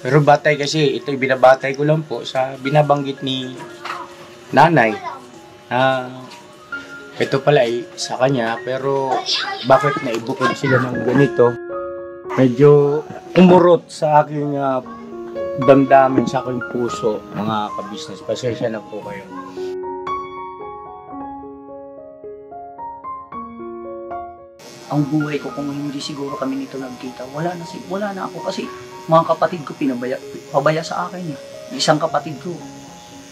Pero batay kasi, ito binabatay ko lang po sa binabanggit ni nanay. Ito pala ay sa kanya, pero bakit naibukod sila ng ganito? Medyo umurot sa aking damdamin, sa aking puso, mga kabisnes. Pasensya na po kayo. Ang buhay ko kung hindi siguro kami nito nagkita, wala na ako kasi mga kapatid ko pabaya sa akin. Isang kapatid ko,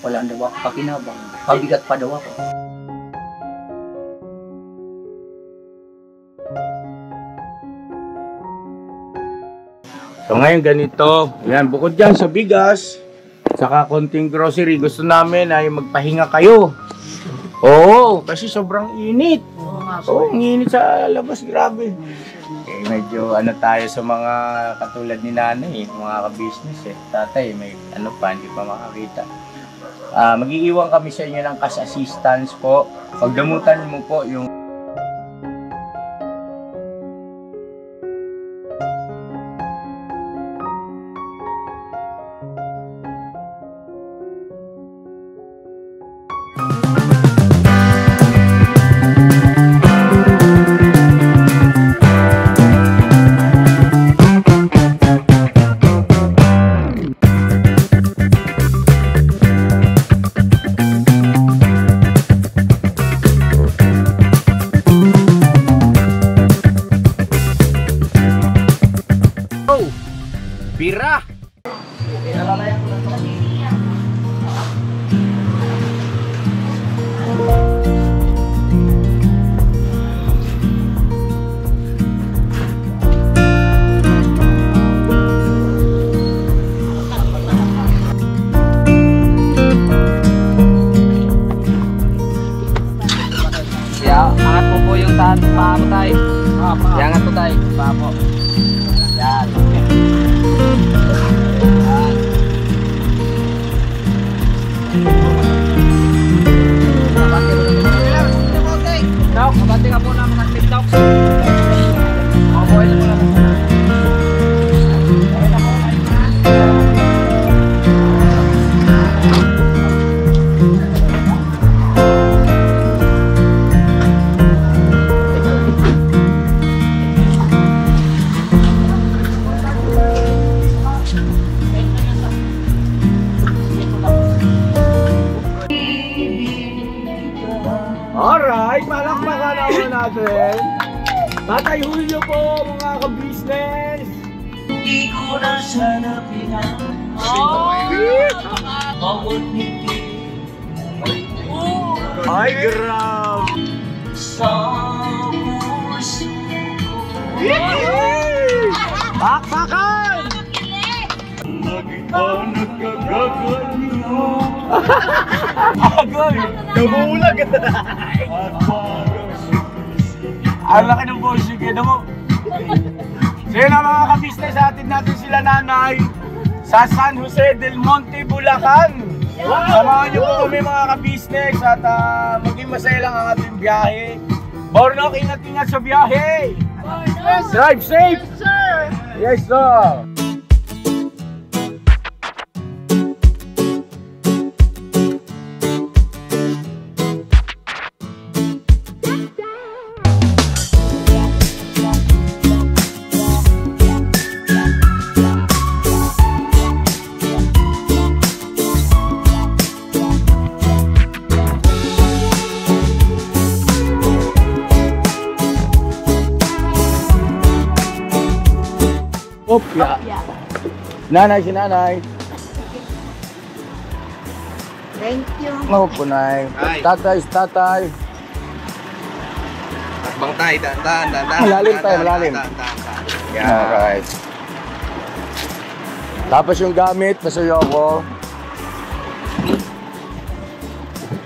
wala daw ako pakinabang, pabigat pa daw ako. So ngayon ganito, yan, bukod dyan sa bigas, saka konting grocery, gusto namin ay magpahinga kayo. Oo, kasi sobrang init. Oo, ang init sa labas, grabe. Medyo tayo sa mga katulad ni nanay, mga ka-business Tatay, may hindi pa makakita. Mag-iiwan kami sa inyo ng cash assistance po. Pagdamutan mo po yung bira. Angat po yung paa mo tayo. Angat po tayo. Paa mo. Yan. Mabati ka po na mga TikToks. Mabuhay na po na. Alright, palakpakan naman natin. Tatay Julio po, mga ka-business. Hindi ko na sana Ay, grabe. sa puso ko. Bakbakan! Agoy! Nabulag! Ang laki ng bossing kaya mo. So yun ang mga ka-business, atin natin sila nanay sa San Jose del Monte, Bulacan. Samahan niyo po kami mga ka-business at maging masaya lang ang ating biyahe. Bornok, ingat-ingat sa biyahe! Drive safe! Yes sir! Opya. Nanay, si nanay. Thank you. Opo, nay. Tatay, tatay. Takbang tayo, dahan. Malalim tayo, malalim. Yeah. Alright. Tapos yung gamit, nasuyo ko.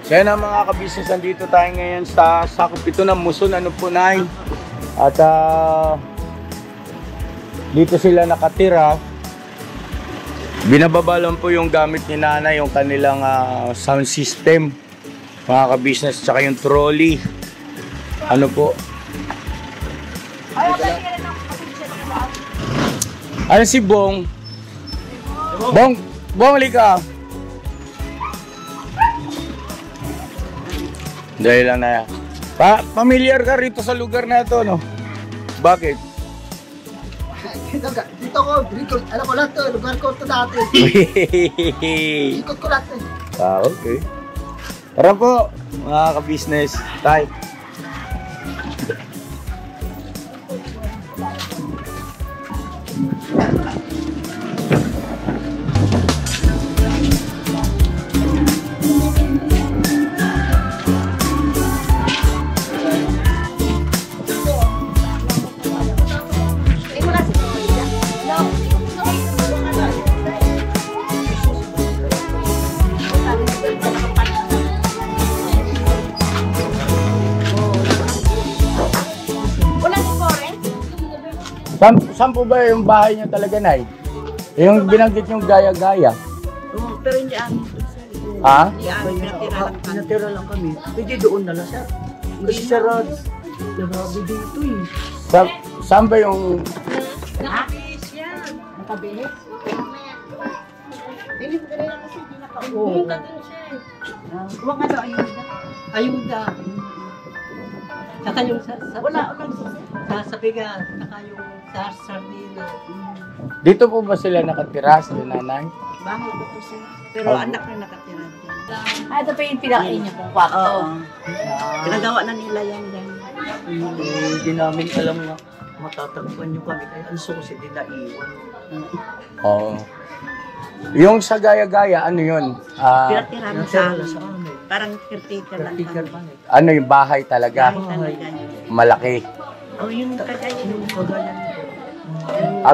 So yan ang mga ka-business, nandito tayo ngayon sa sakop ito ng Muson, ano po, nay. At dito sila nakatira. Binababa lang po yung gamit ni nanay, yung kanilang sound system, mga ka-business, tsaka yung trolley. Ano po? Ano si Bong? Bong, lika. Dahil lang na yan. Pamilyar ka rito sa lugar na ito, no? Bakit? Dito ko, alam ko lahat to, lugar ko ito dati. Ikot ko lahat eh. Okay. Tara po, mga ka-business. Tay. Saan po ba yung bahay niyo talaga, Nay? Yung binanggit yung gaya-gaya. Oo, pero hindi amin. Ha? Hindi amin, pinatira lang kami. Pinatira lang kami. Pwede doon na lang, sir. Kasi sarado. Sarado dito eh. Saan ba yung... Nakabihis yan. Nakabihis? Pili ko ganyan kasi hindi nakauwi. Oo. Yung ganun siya eh. Huwag nga daw ayuda. Ayuda. Saka yung wala sa bigas. Saka yung sa sardina. Dito po ba sila nakatira, sila nanay? bahay ko po siya. Pero Oh. anak na nakatira din. Ito pa yung pinakain niyo kung kwarto. Oo. Pinagawa na nila yan dyan. Hindi namin alam na matatagpuan nyo kami. Kaya ang susi din na iwan. Oo. Yung sa gaya-gaya, ano yun? Pinatira mo sa Pinatira sa amin. parang caretaker lang Caretaker kami. kami. Ano yung bahay talaga? Bahay talaga yun. Malaki. Oh, yung kagaya Yung kagaya nito.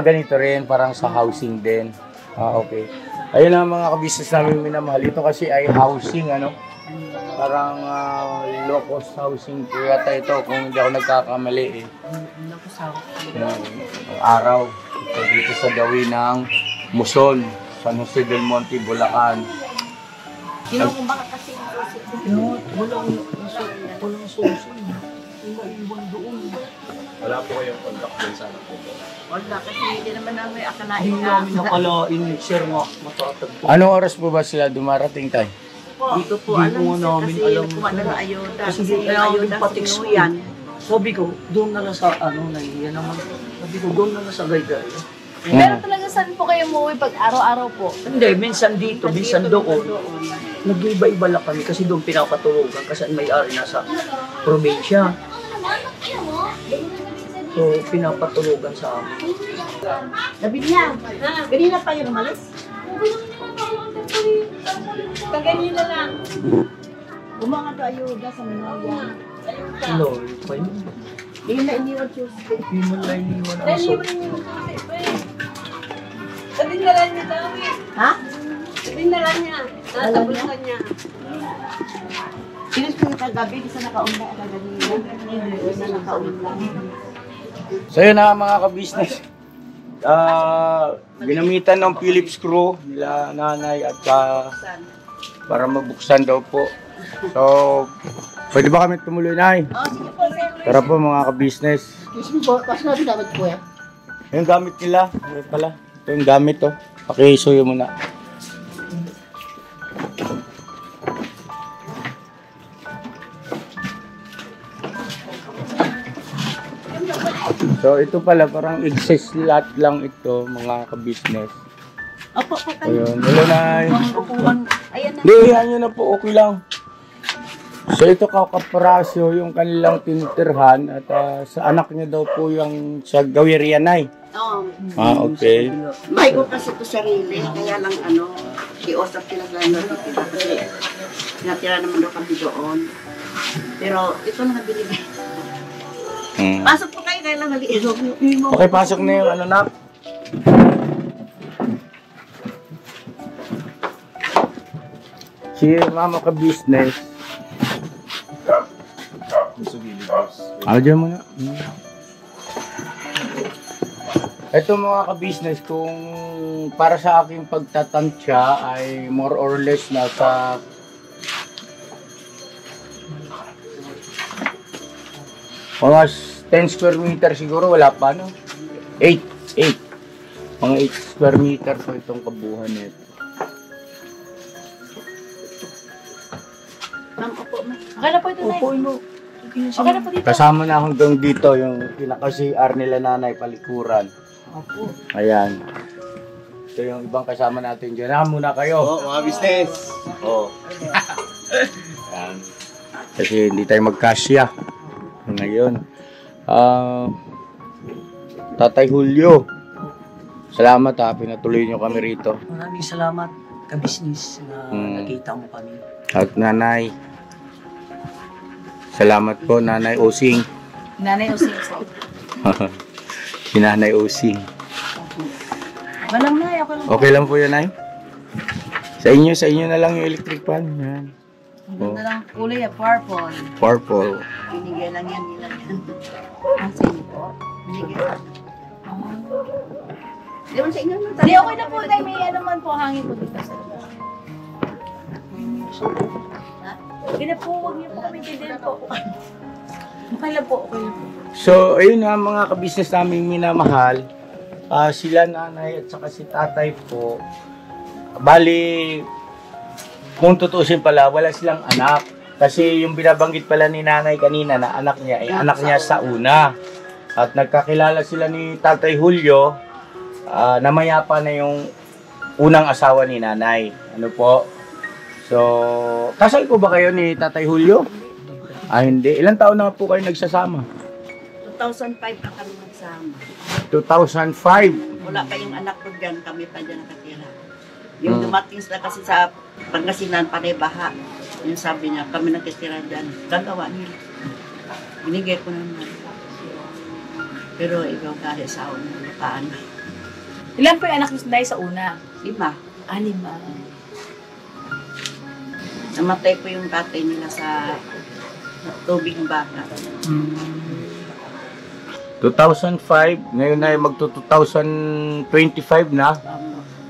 Ganito rin, parang sa housing din. Okay. Ayun ang mga kabisnes namin minamahal. Ito kasi ay housing, ano? Parang low-cost housing po yata ito, kung hindi ako nagkakamali eh. Ang araw, ito dito sa gawin ng Muson, San Jose del Monte, Bulacan. kinukumbaka kasi yung susi. Walang susi. Yung maiwan doon. Wala po kayong contact din sa anak ko. Wala kasi hindi naman namin akalain Hindi na. namin nakalain, sir, nga matatagpuan. Anong oras po ba sila dumarating tayo? Dito po, Hindi alam po sir, namin kasi alam, nakuha na sir. ng ayuda. Kasi Kasi yung kaya ayuda patik sinuyan. Sabi ko, doon na lang sa nahihiya naman. Sabi ko, doon na lang sa Gaygay. Pero talaga saan po kayo umuwi pag araw-araw po? Hindi, minsan dito, minsan doon. Nag-iba-iba lang kami kasi doon pinapatulugan kasi ang may-ari nasa probinsya. So, pinapatulugan sa amin. Sabi niya, ganina pa yung umalis. Kaganina lang. Umanga to ayuda sa Minoya. Hello, pa yun. Hindi na iniwan Tuesday. Hindi mo lang iniwan ang so. Sabi na lang niya daw eh. Ha? Sabi na lang niya. Natapusan niya. Sinis ko yung kagabi, di sa nakaunda ka ganina. Hindi na nakaunda. So yun na mga ka-business. Ginamitan ng Phillips screw nila nanay at para mabuksan daw po. So, pwede ba kami tumuloy na? Oh, sige po, sir. Tara po mga ka-business. Excuse me po, kasi natin dapat po yan. Yung gamit nila, ito pala. Ito yung gamit to. Pakisuyo muna. So ito pala parang excess lot lang ito mga ka-business. Opo, po kayo. Ayun, hello Nay. Upuan. Ayan na. Hindi, yan nyo na po, okay lang. So ito kaprasyo yung kanilang tinitirhan at sa anak niya daw po yung sa Gawirian Nay. Oo. Okay. May ko kasi ito sarili, kaya lang kiosap sila lang natitira kasi natira naman daw kami doon. Pero ito na nabinigay. Pasok po kayo, kaya lang maliit. Okay, pasok na yung ano na. Si mama ka-business. Dyan mo na. Ito mga ka-business, kung para sa aking pagtatansya ay more or less nasa mga 10 square meter siguro, wala pa no? 8. Mga 8 square meter po itong kabuuan nito. Ma'am, opo, ma'am. Okay na po ito, Nay. Opo, ino. Okay na po dito. Kasama na hanggang dito yung pinaka-CR nila nanay, palikuran. Opo. Ayan. Ito yung ibang kasama natin dyan. Muna kayo. Mga business. Oo. Ayan. Kasi hindi tayo magkasya. Ngayon. Tatay Julio. Salamat ha, pinatuloy nyo kami rito. Maraming salamat ka-business na nakita mo kami. At nanay. Salamat po, Nanay Osing. Nanay Osing po. Si Nanay Osing. Walang Nay, ako lang. Okay lang po yan, Nay? Sa inyo na lang yung electric fan. Yan. Ang ganda ng kulay, purple. Purple. Binigay lang yan nila yan. Ang sino po? Binigay lang. Di ba sa inyo nung Hindi, okay na po, Nay. May ano man po, hangin po dito sa okay na po, huwag niyo po kami kailan po. Okay na po, okay na po. So, ayun nga mga kabisnes namin minamahal. Sila nanay at saka si tatay po. Bali, kung tutuusin pala, wala silang anak. Kasi yung binabanggit pala ni nanay kanina na anak niya, ay anak niya sa una. At nagkakilala sila ni Tatay Julio, namayapa na yung unang asawa ni nanay. Ano po? So, kasal po ba kayo ni Tatay Julio? Hindi. Ilang taon na po kayo nagsasama? 2005 na kami magsama. 2005. Wala pa yung anak ko dyan, kami pa dyan nakatira. Yung dumating sila kasi sa Pangasinan, panay baha. Yung sabi niya, kami nakitira dyan. Gagawa nila. Binigay ko naman. Pero ikaw kahit sa una, paano? Ilan po yung anak niyo Nay, sa una? 5. 5. Namatay po yung tatay nila sa tubig baka. 2005, ngayon ay magto-2025 na.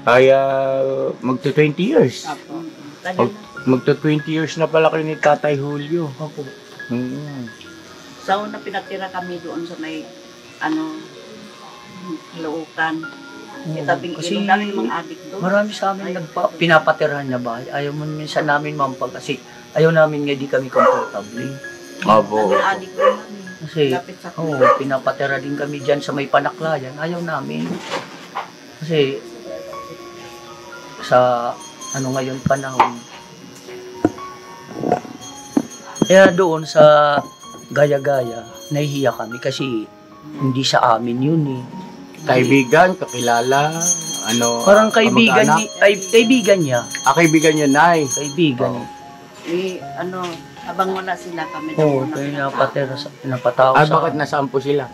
Kaya magto-20 years. Tagal na. Magto-20 years na pala kayo ni Tatay Julio. Opo. Sa una pinatira kami doon sa may Laukan. Itabing Kasi ilong namin yung mga adik doon. marami sa amin pinapatirahan na bahay. Ayaw mo minsan namin mampag kasi ayaw namin nga di kami comfortable. Opo. Ang adik doon namin. Kasi Lapit sa pinapatira din kami dyan sa may Panaklayan. Ayaw namin. Kasi sa ngayon panahon. Kaya doon sa gaya-gaya, nahihiya kami kasi hindi sa amin yun eh. Kaibigan, kakilala, Parang kaibigan, kamag-anak? kaibigan niya. Kaibigan niya, Nay. Kaibigan. habang wala sila kami Oo, doon. pinapatira sa pinapataw sa Bakit nasaan po sila?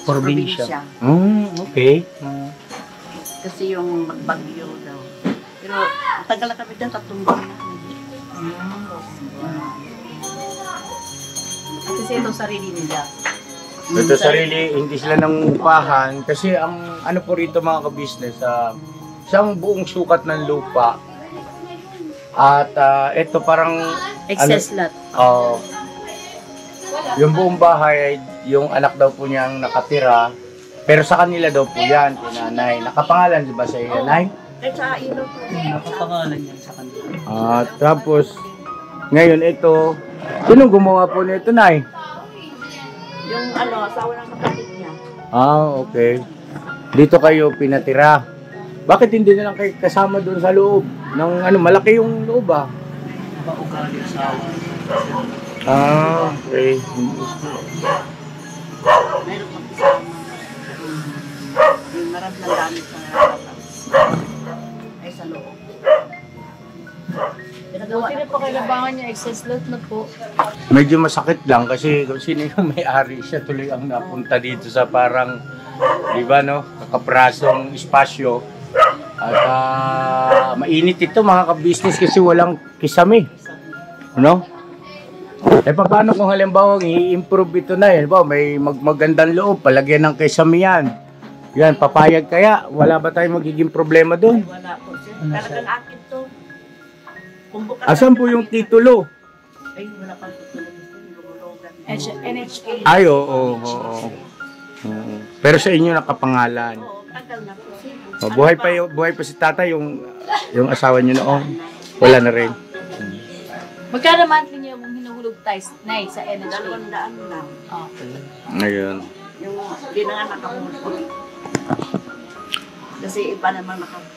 probinsya. Okay. Kasi yung magbagyo daw. Pero tagal na kami dyan, 3 buwan na. Kasi itong sarili nila. Ito sarili, hindi sila nangungupahan. Kasi ang ano po rito mga kabisnes, isang buong sukat ng lupa. At ito parang Excess lot. yung buong bahay, yung anak daw po niyang nakatira. Pero sa kanila daw po yan, tinanay. Nakapangalan di ba sa iyo, Nay? Kahit sa ilo po. Nakapangalan yan sa kanila. Tapos, ngayon ito, sinong gumawa po nito, Nay? Yung asawa ng kapatid niya. Okay. Dito kayo pinatira. Bakit hindi na lang kayo kasama doon sa loob? Malaki yung loob Maugali asawa. Okay. Meron pang kasama. Yung marami ng gamit sa labas. Ay sa loob. Pinagawa Buti na po kailangan niya, excess lot na po. Medyo masakit lang kasi kung sino yung may-ari, siya tuloy ang napunta dito sa parang, di ba kakaprasong espasyo. At mainit ito mga ka-business kasi walang kisame. Paano kung halimbawa i-improve ito na yan? May magandang loob, palagyan ng kisame yan. Yan, papayag kaya? Wala ba tayong magiging problema doon? Wala po sir. Talagang akin to. Kung bukas Asan po yung titulo? ay wala pang tutulog ito. Lumulogan. NHA. Ay, oo. Pero sa inyo nakapangalan. Oo, tagal na po sir. Oh, buhay pa si tatay, yung asawa niyo noon. Wala na rin. Magkano monthly niyo yung hinuhulog tayo, Nay, sa NHA? 200 lang. Okay. Ngayon. Yung hindi na nga nakahulog. Kasi iba naman nakahulog.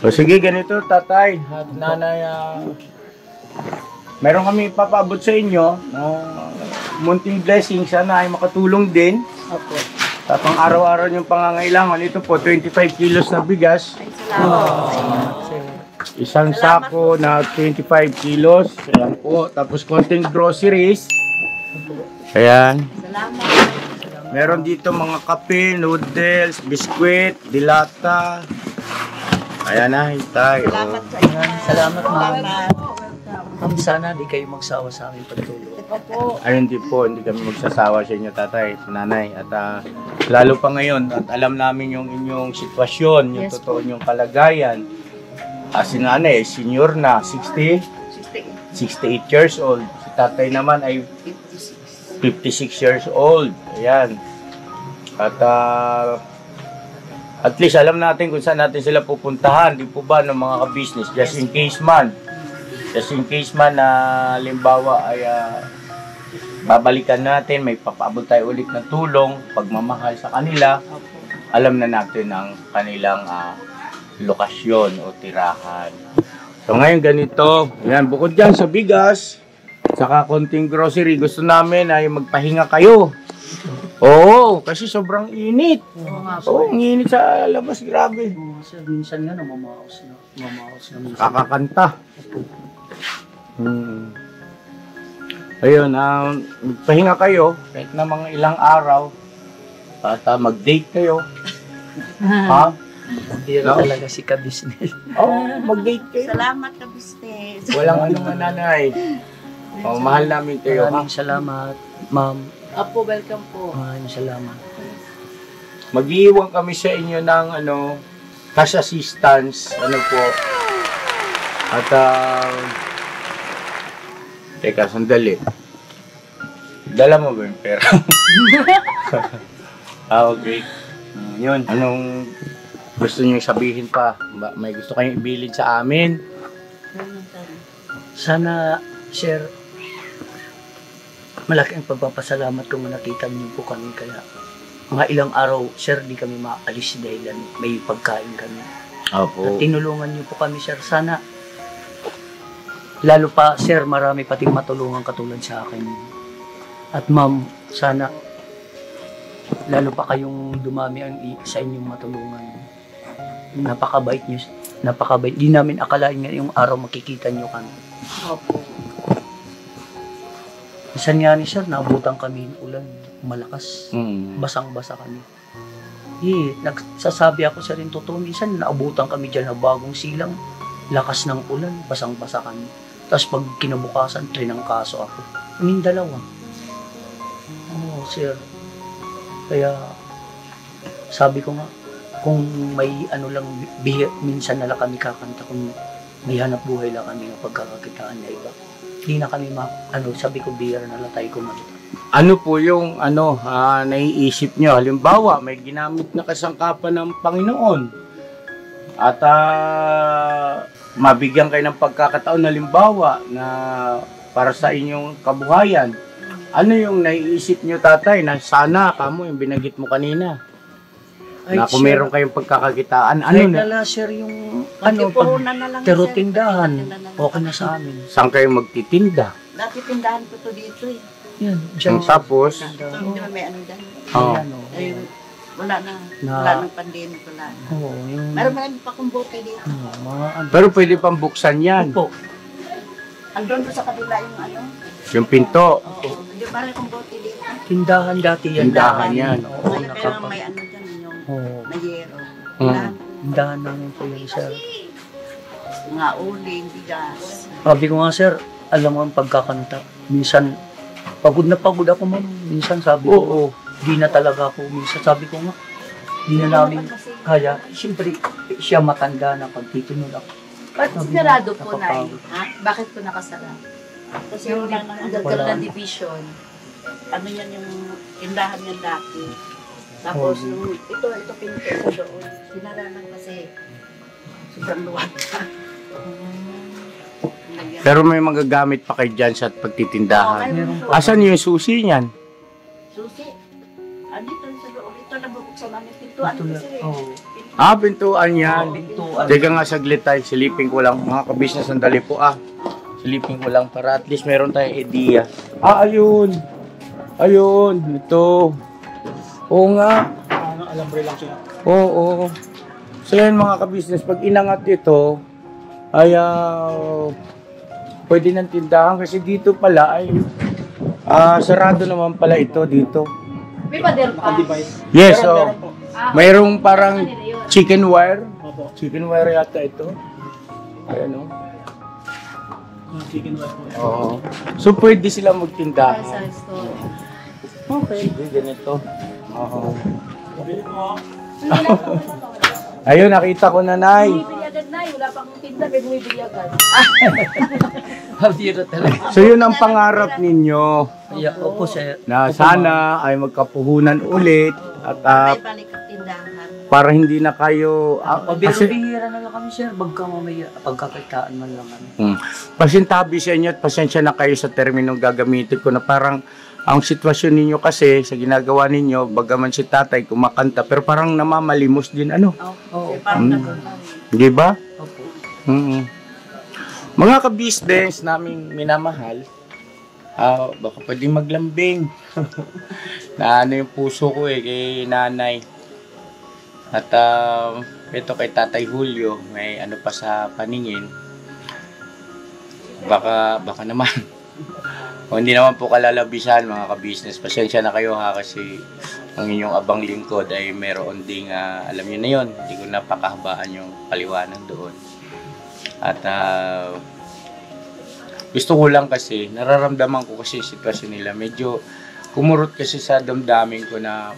O sige, ganito tatay at nanay. Meron kami ipapaabot sa inyo. Munting blessing. Sana ay makatulong din. Opo. Sa pang-araw-araw yung pangangailangan. Ito po, 25 kilos na bigas. Ay, salamat. Isang sako na 25 kilos. Ayan po. Tapos konting groceries. Ayan. Salamat. Meron dito mga kape, noodles, biskwit, dilata. Ayan na, hitay. Salamat sa inyo. Salamat, ma'am. Salamat. Ma'am, sana di kayo magsawa sa amin pagtulong. Opo. Ay, hindi po. Hindi kami magsasawa sa inyo, tatay, nanay. At lalo pa ngayon, at alam namin yung inyong sitwasyon, yung Yes, totoo yung kalagayan. Si nanay, senior na, 68. 68 years old. Si tatay naman ay 56 years old. Ayan. At least alam natin kung saan natin sila pupuntahan. Di po ba ng mga ka-business? Just in case man. Just in case man na limbawa ay babalikan natin, may papaabot tayo ulit ng tulong, pagmamahal sa kanila, alam na natin ang kanilang lokasyon o tirahan. So ngayon ganito, yan, bukod dyan sa bigas, saka konting grocery, gusto namin ay magpahinga kayo. Oo, kasi sobrang init. Oo nga, Oo, ang init sa labas, grabe. Sir, minsan nga namamaos na. Mamamaos na minsan. Kakakanta. Ayun, magpahinga kayo, kahit na mga ilang araw, at mag-date kayo. Ha? Hindi no? Talaga si ka-business. Oo, mag-date kayo. Salamat ka, business. Walang ano nga nanay. Oh, mahal namin kayo. Ha? Maraming salamat, ma'am. Apo, welcome po. Maraming salamat. Mag-iiwan kami sa inyo ng cash assistance, po. At teka, sandali. Dala mo ba yung pera? Okay. Yun. Anong gusto niyo sabihin pa? May gusto kayong ibilin sa amin? Sana, sir, malaki ang pagpapasalamat kung nakita niyo po kami. Kaya mga ilang araw, sir, di kami maalis dahil may pagkain kami. Opo. At tinulungan niyo po kami, sir. Sana, lalo pa, sir, marami pating matulungan katulad sa akin. At ma'am, sana, lalo pa kayong dumami sa inyong matulungan. Napakabait niyo. Napakabait. Di namin akalain nga yung araw makikita niyo kami. Opo. Minsan nga ni sir, naabutan kami ng ulan. Malakas. Basang-basa kami. Nagsasabi ako sa rin totoo. Minsan, naabutan kami dyan na bagong silang. Lakas ng ulan. Basang-basa kami. Tapos pag kinabukasan, trinangkaso ako. Kaming dalawa. Oo, sir. Kaya, sabi ko nga, kung may lang, minsan na lang kami kakanta, kung may hanap buhay lang kami ng pagkakakitaan na iba. Hindi na kami sabi ko, bihira na lang tayo kumanta. Ano po yung naiisip nyo? Halimbawa, may ginamit na kasangkapan ng Panginoon at mabigyan kayo ng pagkakataon halimbawa na para sa inyong kabuhayan. Ano yung naiisip nyo, tatay, na sana kamo yung binagit mo kanina? Na kung meron kayong pagkakakitaan, ano na? Nala, sir, yung Puhunan na lang. tero sir. tindahan, Tindahan na lang. okay na sa amin. Saan kayo magtitinda? Dati tindahan ko to dito eh. Yan, dyan. Tapos, Hindi na may ano dyan. oh, Ay, wala na. Na- Wala ng pandemic, wala na. Oo, yung... Meron marami pa kong bote dito. mga ano. pero pwede pang buksan yan. Po, Andun ko sa kabila yung ano. Yung pinto. Oo. Hindi pa rin kong bote dito. tindahan dati yan. Tindahan yan. Oo, Ngayon pero nakapa. may ano dyan yung Oo, mayero. Mm. tindahan namin po yan, sir. Mga uling, bigas. Sabi ko nga, sir, alam mo ang pagkakanta. Minsan, pagod na pagod ako, ma'am. Minsan sabi ko, Oo. di na talaga ako. Minsan sabi ko nga, di na namin kaya. Siyempre, siya matanda na pagtitunod ako. Ba't sinarado po, Nay? Napapagod. Ha? Bakit po nakasara? Kasi wala na Ang gagawin ng division. ano yan yung tindahan niya dati. Tapos, nung ito pinto sa doon. Sinaranan kasi. Sobrang luwag na. Nagyan- Pero may magagamit pa kayo dyan sa Oo, pagtitindahan. mayroon po. Asan yung susi niyan? Susi. Andito sa doon. Ito nabubuksan namin pintuan Ito kasi. lang. Oo. Ah, pintuan yan. Pintuan. Teka nga saglit tayo, silipin ko lang. Mga kabisnes, sandali po silipin ko lang para at least meron tayong idea. Ah, ayun. Ayun, ito. Oo nga. Alambre lang siya. Oo. So yan mga kabisnes, pag inangat ito, ay pwede ng tindahan kasi dito pala ay sarado naman pala ito dito. May pader pa. Yes, Meron, so meron po. mayroong parang Kanila yun. chicken wire. Opo. Chicken wire yata ito. Ayan o. Chicken wings po. Oo. So pwede sila magtindahan. Sa store. Okay. Sige, ganito. Oo. Bili mo. Ayun, nakita ko na, Nay. Bumibili agad na, wala pang tinda, may bumibili agad. Habiro talaga. So yun ang pangarap ninyo Yeah, opo, sir. na sana ay magkapuhunan ulit at May balik ang tindahan. para hindi na kayo kasi Biro-bihira na lang kami, sir. Mamaya, pagkakitaan man lang kami. pasintabi sa inyo at pasensya na kayo sa terminong gagamitin ko na parang ang sitwasyon ninyo kasi sa ginagawa ninyo, bagaman si tatay kumakanta pero parang namamalimos din ano, Oo. Parang Mm. nagkakaroon. di ba? Opo. Mga ka-business naming minamahal, baka pwedeng maglambing. Na ano yung puso ko kay nanay. At ito kay Tatay Julio, may ano pa sa paningin. Baka naman. O hindi naman po kalalabisan mga ka-business. Pasensya na kayo kasi ang inyong abang lingkod ay meron ding, alam niyo na yun, hindi ko napakahabaan yung paliwanag doon. At gusto ko lang kasi, nararamdaman ko kasi yung sitwasyon nila. Medyo kumurot kasi sa damdamin ko na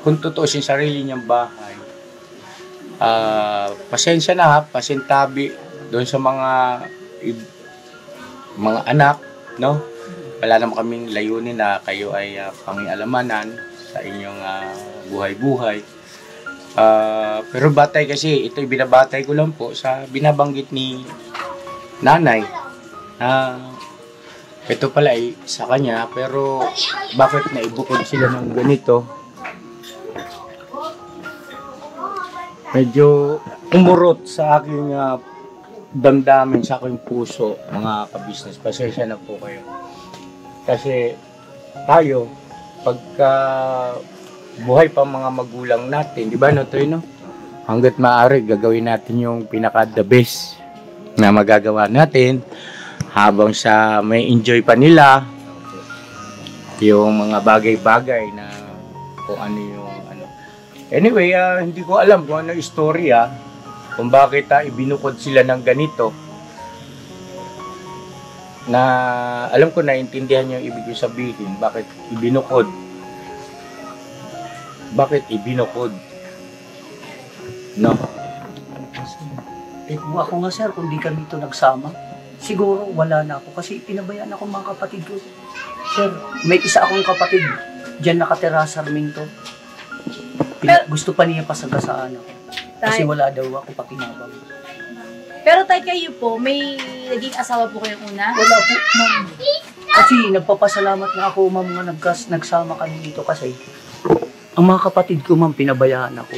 kung totoo yung sarili niyang bahay. Pasensya na ha, pasintabi doon sa mga anak, no? Wala naman kaming layunin na kayo ay pangialamanan sa inyong buhay-buhay. Pero batay kasi, ito binabatay ko lang po sa binabanggit ni nanay. Ito pala ay sa kanya, pero bakit naibukod sila ng ganito? Medyo umurot sa aking damdamin, sa aking puso, mga ka-business. Pasensya na po kayo. Kasi tayo, pagka buhay pa mga magulang natin, di ba no, Toy, no? Hanggat maaari, gagawin natin yung pinaka-the best na magagawa natin habang sa may enjoy pa nila yung mga bagay-bagay na kung ano yung ano. Anyway, hindi ko alam kung ano istorya kung bakit ibinukod sila ng ganito. Na alam ko naintindihan niyo ibig ko sabihin bakit ibinukod. Bakit ibinukod? No? Ako nga, sir, kung di kami ito nagsama, siguro wala na ako kasi pinabayaan ako mga kapatid ko. Sir, may isa akong kapatid diyan nakatira sa Sarmiento. Gusto pa niya pasagasaan ako. Kasi Tay, wala daw ako pakinabang. pero tay kayo po, may naging asawa po kayong una? Wala po, ma'am. Kasi nagpapasalamat na ako, ma'am, nga nagsama kami dito kasi ang mga kapatid ko, ma'am, pinabayaan ako.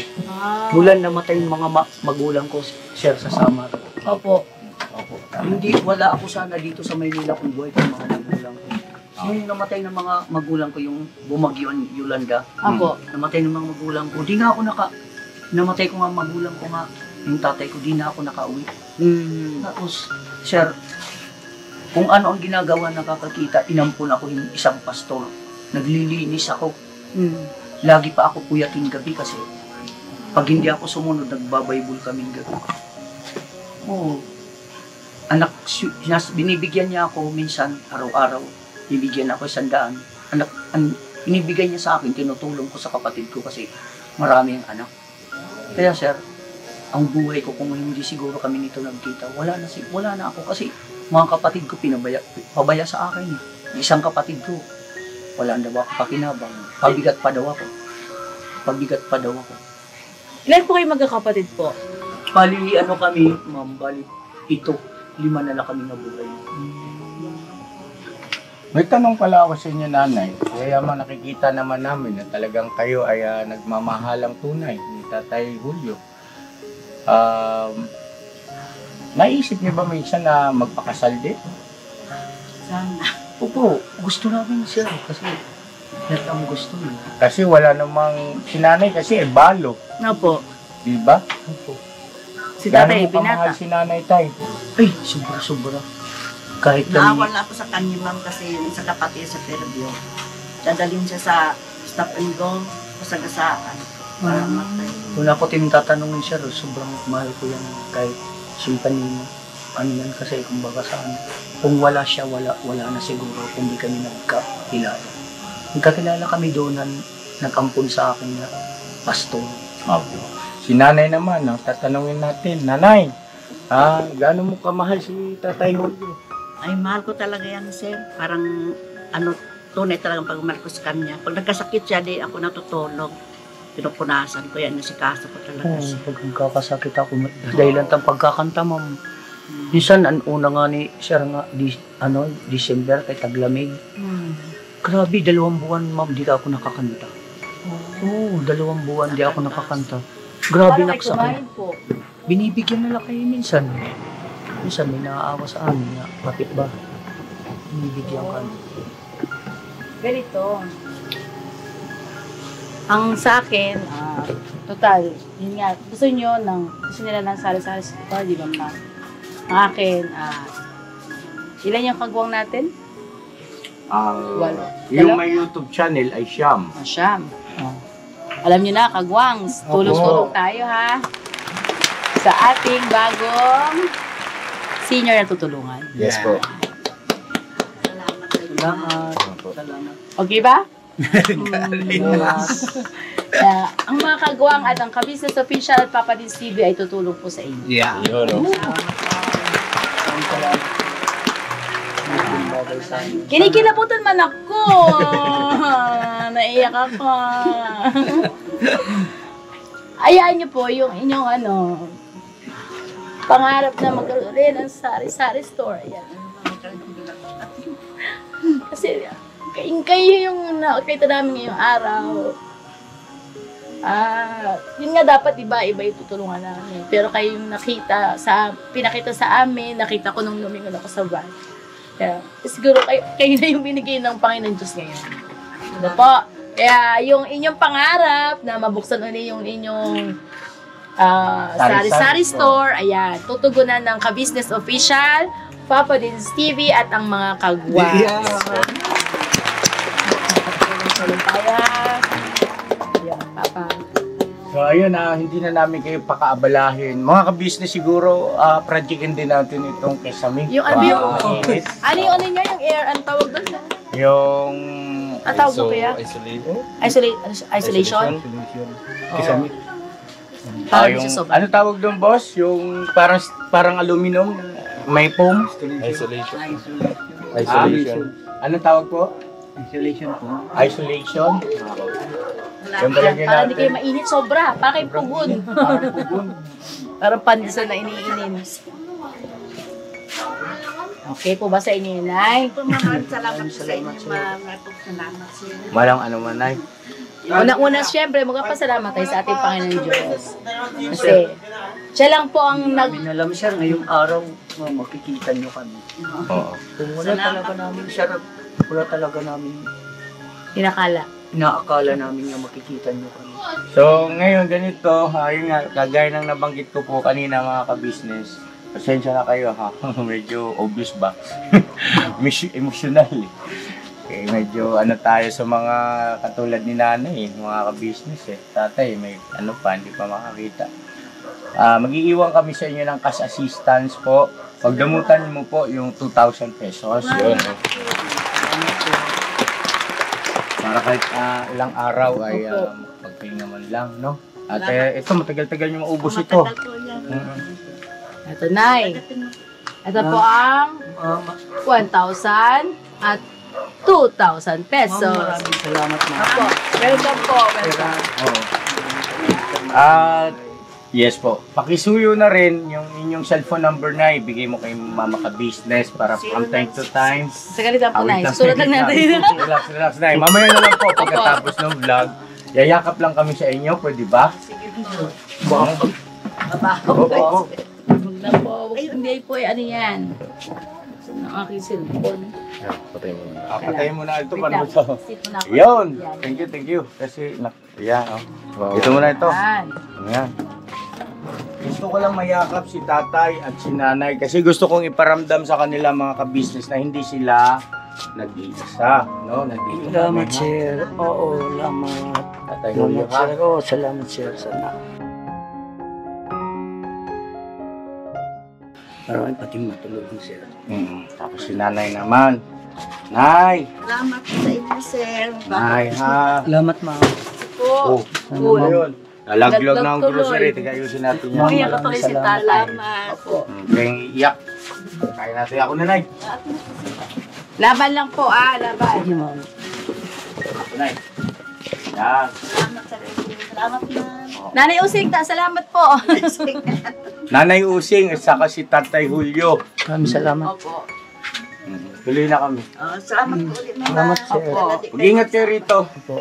Mula namatay yung mga magulang ko, sir, sa Samar. Opo. Hindi, wala ako sana dito sa Maynila kung buhay ko mga magulang ko. Nung namatay ng mga magulang ko, yung bumagyo ang Yolanda, Opo. namatay ng mga magulang ko, di na ako namatay ko nga magulang ko nga, yung tatay ko, di na ako nakauwi. Tapos, sir, kung ano ang ginagawa nakakakita, inampun ako yung isang pastor. Naglilinis ako. Lagi pa ako puyatin gabi kasi pag hindi ako sumunod, nagbabaybul kaming gabi. Oo. Anak, binibigyan niya ako minsan, araw-araw, bibigyan ako 100. Binibigyan niya sa akin, tinutulong ko sa kapatid ko kasi marami ang anak. Kaya sir, ang buhay ko kung hindi siguro kami nito nagkita, wala na ako kasi mga kapatid ko pabaya sa akin. Isang kapatid ko, wala na daw ako pakinabang, pabigat pa daw ako. pabigat pa daw ako. Ilan po kayo magkakapatid po? Bali, ano kami, ma'am, bali, 5 na lang kami nabuhay. May tanong pala ako sa inyo, nanay. Kaya nakikita naman namin na talagang kayo ay nagmamahalang tunay ni Tatay Julio. Naisip niyo ba minsan na magpakasal din? Sana. Opo, gusto namin siya kasi lahat ang gusto niya. Kasi wala namang sinanay kasi balo. Opo. Di ba? Opo. Si Gaano tatay, mo kamahal binata. si nanay, tay? Ay, sobra-sobra. Kahit Naawal kami, na ako sa kanya, ma'am, kasi yung sa kapatid sa Fairview. Dadalhin siya sa stop and go, pasagasaan, para matay. kung ako tinatatanungin siya, sobrang mahal ko yan kahit simpanino. Ano yan kasi, kumbaga saan. Kung wala siya, wala na siguro kung di kami nagkakilala. Nagkakilala kami doon na nag-ampun sa akin na pastor. Opo. Si nanay naman, tatanungin natin. Nanay, gaano mo kamahal si Tatay Julio? Ay, mahal ko talaga yan, sir. Parang, tunay talagang pagmahal ko sa kanya. Pag nagkasakit siya, di ako natutulog. Pinupunasan ko yan, nasikaso ko talaga siya. Pag nagkakasakit ako, dahilan ng pagkakanta, ma'am. Minsan, ang una nga ni Sir nga, December, kay Taglamig. Grabe, 2 buwan, ma'am, di ako nakakanta. Oo, 2 buwan, di ako nakakanta. Grabe, Paano kayo naksakit. kumain po? Binibigyan na lang kayo minsan. Minsan, may naaawa sa amin na kapit ba? Binibigyan ka. Ganito. Ang sa akin, total, yun nga, gusto nila ng sari-sari store, di ba ma? Ang akin, ilan yung kagwang natin? Walo. Yung Dalawa? may YouTube channel ay Siyam. Siyam. Alam niyo na, kagwang, tulong-tulong tayo ha. Sa ating bagong senior na tutulungan. Yes po. Salamat sa inyo. Salamat. Salamat. Okay ba? Ang mga kagwang at ang Ka-Business Official at Papa Dins TV ay tutulong po sa inyo. Yeah. Yun, no? Salamat. Malaking bagay sa amin. Kinikilabutan man ako. Naiyak ako. Ayaan niyo po yung inyong pangarap na magkaroon rin ng sari-sari store. Ayan. Kasi kayo yung nakita namin ngayong araw. Yun nga dapat iba yung tutulungan namin. Pero kayo yung pinakita sa amin, nakita ko nung lumingon ako sa van. Kaya, siguro kayo na yung binigay ng Panginoon Diyos ngayon. Ano po? Kaya yung inyong pangarap na mabuksan ulit yung inyong sari-sari store, ayan, tutugunan ng Ka-Business Official, Papa Dins TV at ang mga kagwa. Ayan, Papa. So ayun, hindi na namin kayo pakaabalahin. Mga ka-business siguro, projectin din natin itong Kesame. Yung Wow, init. ano yung yung air, ang tawag doon? Yung Ang tawag doon kaya? Isolation? Kesame. Parang Yung, siya sobra. ano tawag doon, boss? Yung parang aluminum, may foam? Isolation. Ano tawag po? Isolation po. Isolation. Yung talagyan Para hindi natin. kayo mainit sobra. Para kayo pugon. Parang pugon. Parang pandesal na iniinin. Okay po ba sa inyo yun, Nay? Maraming salamat sa inyo, maraming salamat sa inyo. Walang ano man ay. Unang-una, syempre, magpapasalamat tayo sa ating Panginoon Diyos. Kasi, siya lang po ang Minalam sir, ngayong araw, makikita nyo kami. Oo. Kung wala talaga namin sir, wala talaga namin inakala. inaakala namin na makikita nyo kami. So, ngayon ganito, ayun nga, kagaya ng nabanggit ko po kanina mga ka-business, pasensya na kayo ha, medyo obvious ba? Emotional eh. Okay, medyo tayo sa mga katulad ni nanay, mga ka-business eh. Tatay, may hindi pa makakita. Mag-iiwan kami sa inyo ng cash assistance po. Pagdamutan mo po yung 2,000 pesos. Yun. Para kahit ilang araw ay magpahinga man lang, no? At ito, matagal-tagal nyo maubos ito. Matagal po yan. Ito, Nay. Ito po ang 1,000 at 2,000 pesos. Maraming salamat, ma'am. Apo, welcome po. Welcome. At yes po, pakisuyo na rin yung inyong cellphone number na ibigay mo kay Mama Ka Business para from time to time. Sagalitan po, Wait Nay. Susulat lang natin. Relax, Nay. Mamaya na lang po pagkatapos ng vlog. Yayakap lang kami sa inyo, pwede ba? Mabaho. Huwag na po. Hindi po ano yan. Ng aking cellphone. Patay mo na ito. Wait Paano lang. ito? Sit mo na ako. Yun! Yan. Thank you. Kasi, yan, Ito mo na ito. Yan. Ayan. Gusto ko lang mayakap si tatay at si nanay kasi gusto kong iparamdam sa kanila mga ka-business na hindi sila nag-iisa, no? Nandito Salamat, kami, sir. Oo, salamat. Tatay Julio Salamat, ka. sir. Oo, salamat, sir. Salamat. Maraming pating matulog, sir. Tapos si nanay naman. Nay! Salamat po sa inyo, sir. Nay, ha? Salamat, ma'am. Oh, Po. ano ba yun? Lalaglag Laglag ng tuloy. grocery. Tigayusin natin yan. Umiyak ka tuloy si tatay. Salamat. Kaya iyak. Kaya natin ako na, Nay. Laban lang po, laban. Sige, ma'am. Ako, Nay. Yan. Salamat sa inyo. Salamat, ma'am. Nanay Using, salamat po. Nanay Using at saka si Tatay Julio. Maraming salamat. Opo. Tuloy na kami. Salamat po ulit, ma'am. Salamat, sir. Mag-ingat kayo rito. Opo.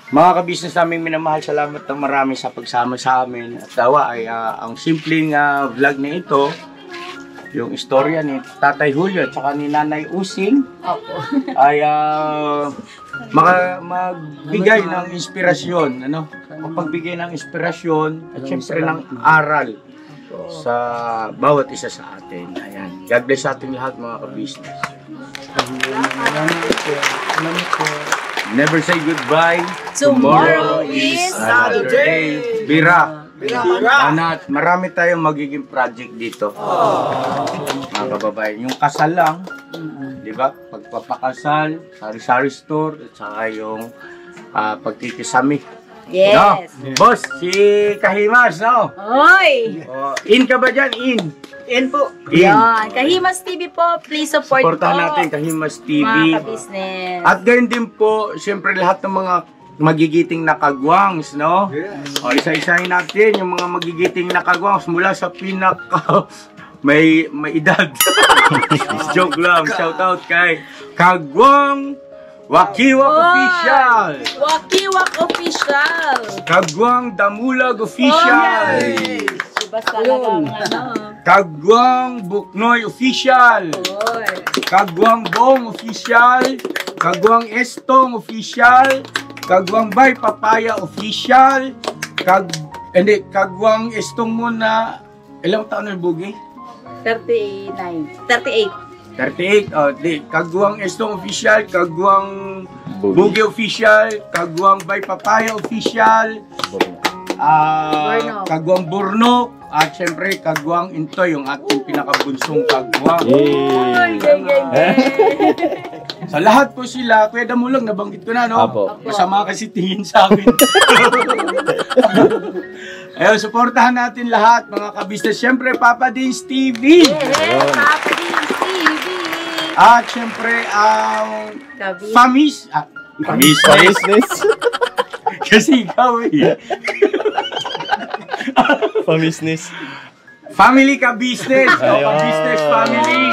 Mga kabisnes namin minamahal, salamat ng marami sa pagsama sa amin. At tawa ay ang simpleng vlog na ito, yung istorya ni Tatay Julio at saka ni Nanay Using Opo. ay magbigay ng inspirasyon, ano? Mapagbigay ng inspirasyon at syempre ng aral sa bawat isa sa atin. Ayan. God bless sa ating lahat mga kabisnes. Salamat, sir. Salamat, sir. Never say goodbye. Tomorrow is another day. Bira. Anat, marami tayong magiging project dito. Mga kababayan, yung kasal lang, di ba? Pagpapakasal, sari-sari store, at saka yung pagkikisami. Yes. No? Boss, si Kahimas, no? Hoy! In ka ba dyan? In. In po. In. Yan. Kahimas TV po, please support Supportahan po. natin Kahimas TV. Mga ka-business. At gayon din po, siyempre lahat ng mga magigiting na kagwangs, no? O, isa-isahin natin yung mga magigiting na kagwangs mula sa pinaka may edad. Joke lang. Shout out kay Kagwang Wakiwak Official. Wakiwak Official. Kagwang Damulag Official. Basta talagang Kagwang Buknoy Official. Hoy. Kagwang Bong Official. Kagwang Estong Official. Kagwang Bay Papaya Official. Kagwang Estong muna. Ilang taon na bugi? 38. 38. Oh, di. Kagwang Estong Official. Kagwang Bugi Official. Kagwang Bay Papaya Official. Burnok. Kagwang Burnok. At syempre, Kagwang Intoy, yung ating pinakabunsong kagwang. Hoy, gang. Sa lahat po sila, Kuya Damulang, nabanggit ko na, no? Apo. Masama kasi tingin sa akin. Ayun, supportahan natin lahat, mga kabisnes. Syempre, Papa Dins TV. Yes, Papa Dins TV. At syempre, ang Kabis. Business. Kasi ikaw eh. Pa-business. Family ka business. O, ka-business family.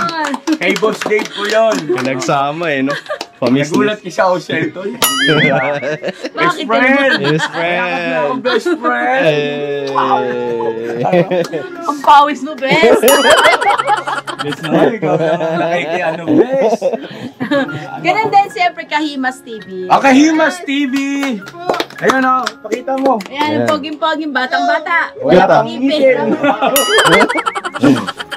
Kay Boss Dave po yun. Pinagsama no? Nagulat ki sa Osel to. Best Bakit friend. Best friend. Best friend. Ang pawis mo, best. Ay, ikaw naman nakikiano, best. Ganun din, siyempre, Kahimas TV. Kahimas TV. Ayun o, pakita mo. Ayan, ang poging-poging, batang-bata. Wala pang ngipin.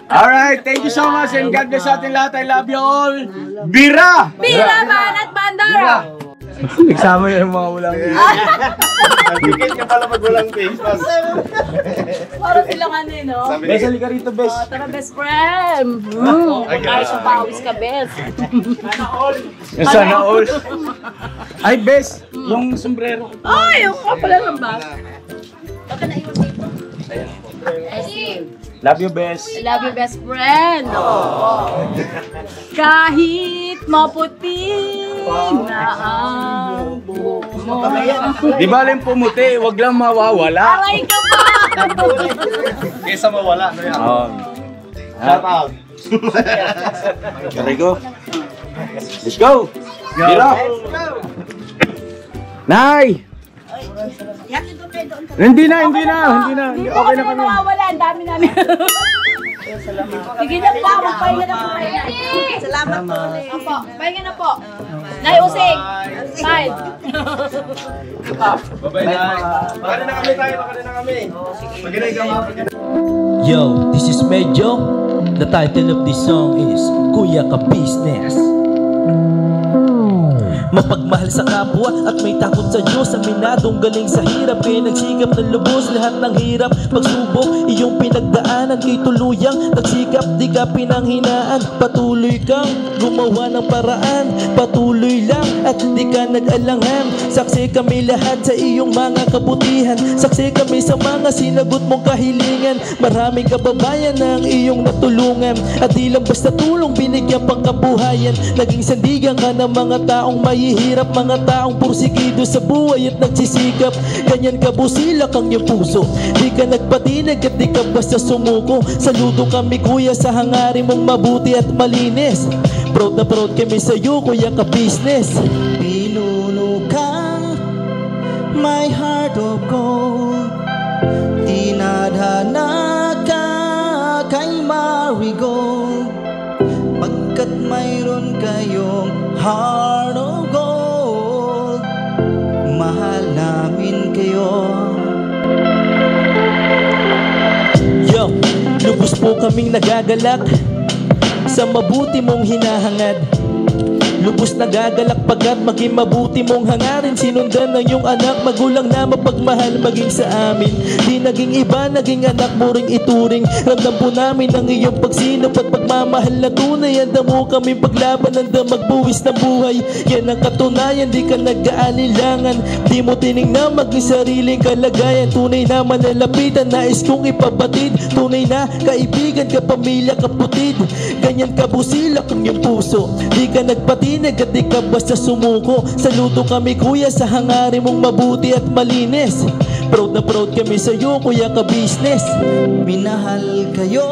Alright, thank you so much and God bless sa ating lahat. I love you all. Bira! Biraban at Bandara. Nagsama yung mga walang Nagigit ka pala pag walang face mask. Parang silang ano eh, no? Best, halika rito, best. Tara, best friend. Kahit sa pawis ka, best. Sana all. Ay, best. Yung sombrero. Ay, yung kapala ng bag. Baka na iwan dito. Ayan. Love you, best. I love you, best friend. Kahit maputi na ang buhok mo. Di ba lang pumuti, wag lang mawawala. Aray ka ba? Kesa mawala, no yan. Oh. Shout out. There go. Let's go. Get up. Nay! Hindi na. Okay na kami. Nawawala, ang dami namin. Sige na po, magpahinga na po kayo. Salamat po. Opo, pahinga na po. Nay Using, smile. Bye-bye na. Pagkali na kami tayo, pagkali na kami. Pagkali ka mga. Yo, this is Medyo. The title of this song is Kuya Ka Business. Mapagmahal sa kapwa at may takot sa Diyos. Aminadong galing sa hirap, kaya nagsikap ng lubos lahat ng hirap. Pagsubok, iyong pinagdaanan, kay tuluyang nagsikap, di ka pinanghinaan. Patuloy kang gumawa ng paraan, patuloy lang at di ka nag-alangan. Saksi kami lahat sa iyong mga kabutihan, saksi kami sa mga sinagot mong kahilingan. Maraming kababayan na ang iyong natulungan, at di lang basta tulong, binigyan pang kabuhayan. Naging sandigan ka ng mga taong mahihirap, mga taong pursigido sa buhay at nagsisikap. Ganyan ka busilak ang iyong puso, di ka nagpatinag at di ka basta sumuko. Saludo kami kuya sa hangarin mong mabuti at malinis. Proud na proud kami sa iyo, Kuya Ka Business. Pinulukang my heart of gold, tinadhana ka kay Marigold. Pagkat mayroon kayong heart of gold, mahal namin kayo. Yo, lubos po kaming nagagalak sa mabuti mong hinahangad. Lubos nagagalak pagkat maging mabuti mong hangarin. Sinundan ng iyong anak, magulang na mapagmahal maging sa amin. Di naging iba, naging anak mo ring ituring. Ramdam po namin ang iyong pagsinop at pagmamahal na tunay. Handa mo kami paglaban, handa magbuwis ng buhay. Yan ang katunayan, di ka nag-aalilangan. Di mo tinignan maging sariling kalagayan. Tunay na manalapitan, nais kong ipabatid. Tunay na kaibigan, kapamilya, kaputid. Ganyan kabusilak ang iyong puso, di ka nagpatinag at di ka basta sumuko. Saludo kami kuya sa hangarin mong mabuti at malinis. Proud na proud kami sa iyo, Kuya Ka Business. Minahal kayo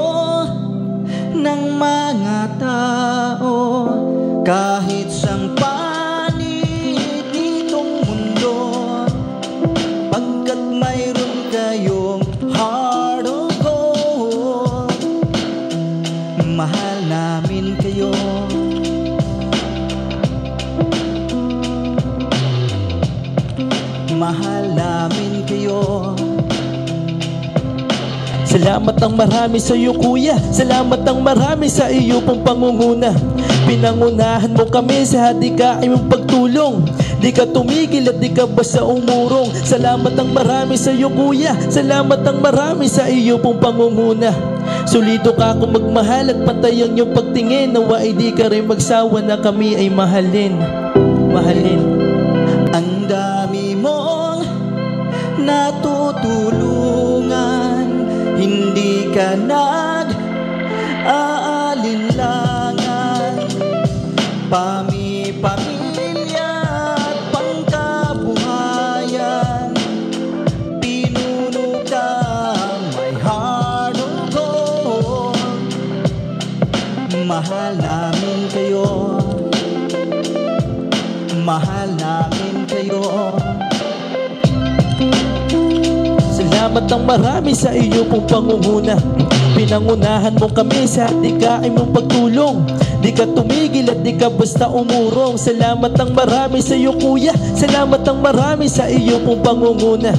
ng mga tao kahit sang panig nitong mundo. Pagkat mayroon kayong heart of gold, mahal namin kayo. Mahal namin kayo. Salamat ang marami sa iyo kuya, salamat ang marami sa iyo pong pangunguna. Pinangunahan mo kami sa hadikain mong pagtulong, di ka tumigil at di ka basta umurong. Salamat ang marami sa iyo kuya, salamat ang marami sa iyo pong pangunguna. Solido ka kung magmahal at pantay ang iyong pagtingin. Nawa ay di ka rin magsawa na kami ay mahalin. Mahalin. Ang dami mong natutulungan, hindi ka nag-aalinlangan. Pamilya at pangkabuhayan, pinuno ka may heart of gold. Mahal namin kayo, mahal namin kayo. Salamat ang marami sa iyo pong pangunguna. Pinangunahan mo kami sa hadikain mong pagtulong, di ka tumigil at di ka basta umurong. Salamat ang marami sa iyo kuya, salamat ang marami sa iyo pong pangunguna.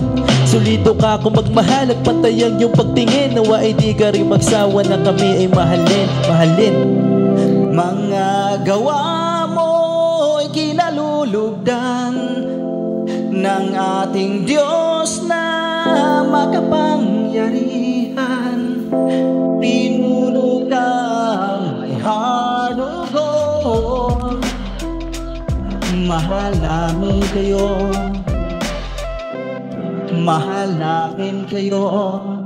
Solido ka kung magmahal at pantay ang iyong pagtingin. Nawa ay di ka rin magsawa na kami ay mahalin. Mahalin. Mga gawa mo'y kinalulugdan ng ating Diyos na makapangyarihan. Pinuno ka may heart of gold, mahal namin kayo, mahal namin kayo.